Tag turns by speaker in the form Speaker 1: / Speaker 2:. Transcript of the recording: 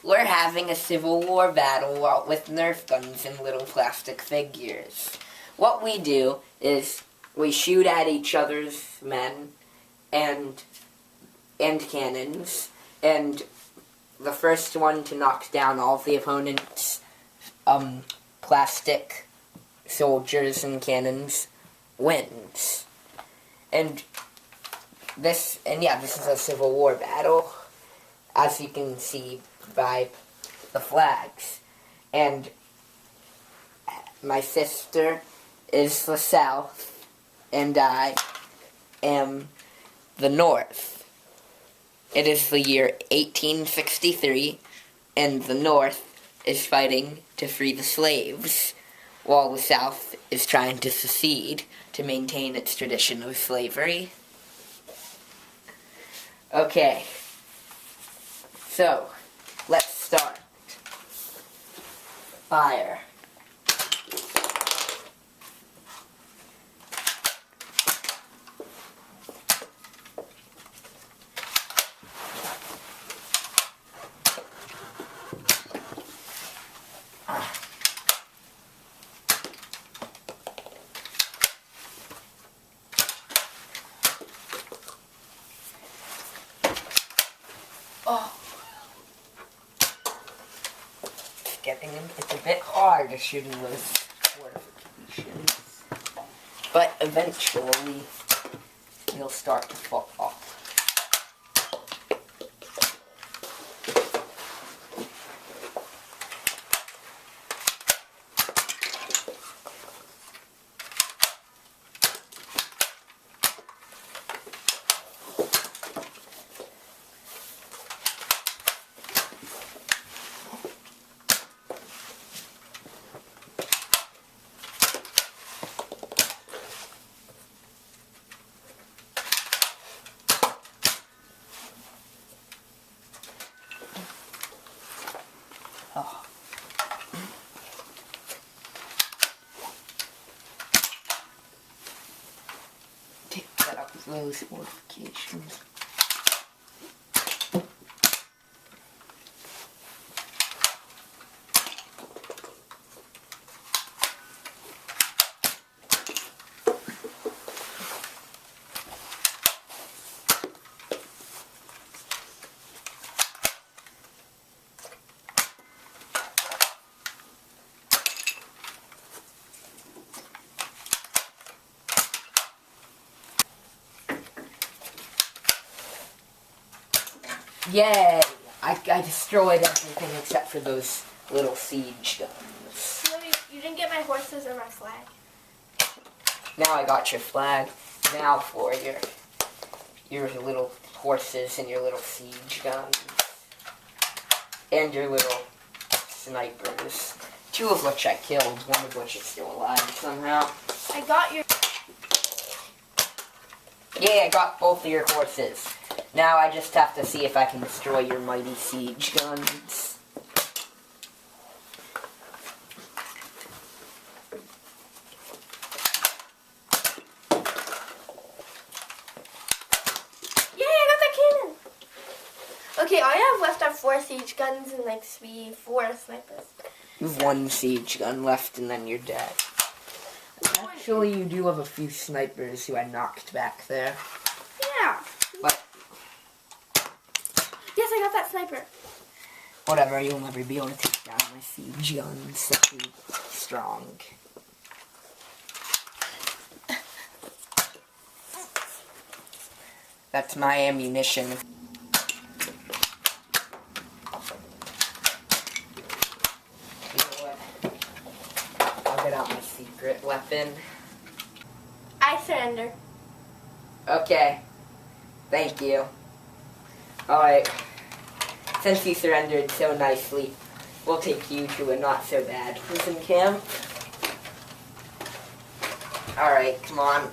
Speaker 1: We're having a Civil War battle with Nerf guns and little plastic figures. What we do is we shoot at each other's men and cannons, and the first one to knock down all of the opponent's plastic soldiers and cannons wins. And this is a Civil War battle, as you can see by the flags. And my sister is the South, and I am the North. It is the year 1863, and the North is fighting to free the slaves, while the South is trying to secede to maintain its tradition of slavery. Okay, so let's start. Fire. Oh. It's a bit hard to shoot in those fortifications, but eventually they'll start to fall off. Oh. Take that up with those fortifications. Yay! I destroyed everything except for those little siege guns.
Speaker 2: You didn't get my horses or my flag.
Speaker 1: Now I got your flag. Now for your little horses and your little siege guns. And your little snipers. 2 of which I killed, 1 of which is still alive somehow.
Speaker 2: I got your...
Speaker 1: Yay, I got both of your horses. Now I just have to see if I can destroy your mighty siege guns.
Speaker 2: Yay, I got that cannon! Okay, all I have left are 4 siege guns and like 4 snipers.
Speaker 1: You have 1 siege gun left and then you're dead. Actually, you do have a few snipers who I knocked back there.
Speaker 2: Yeah.
Speaker 1: But
Speaker 2: yes, I got that sniper.
Speaker 1: Whatever, you'll never be able to take down my siege guns. They're too strong. That's my ammunition. You know what? I'll get out my secret weapon.
Speaker 2: I surrender.
Speaker 1: Okay. Thank you. Alright. Since you surrendered so nicely, we'll take you to a not-so-bad prison camp. Alright, come on.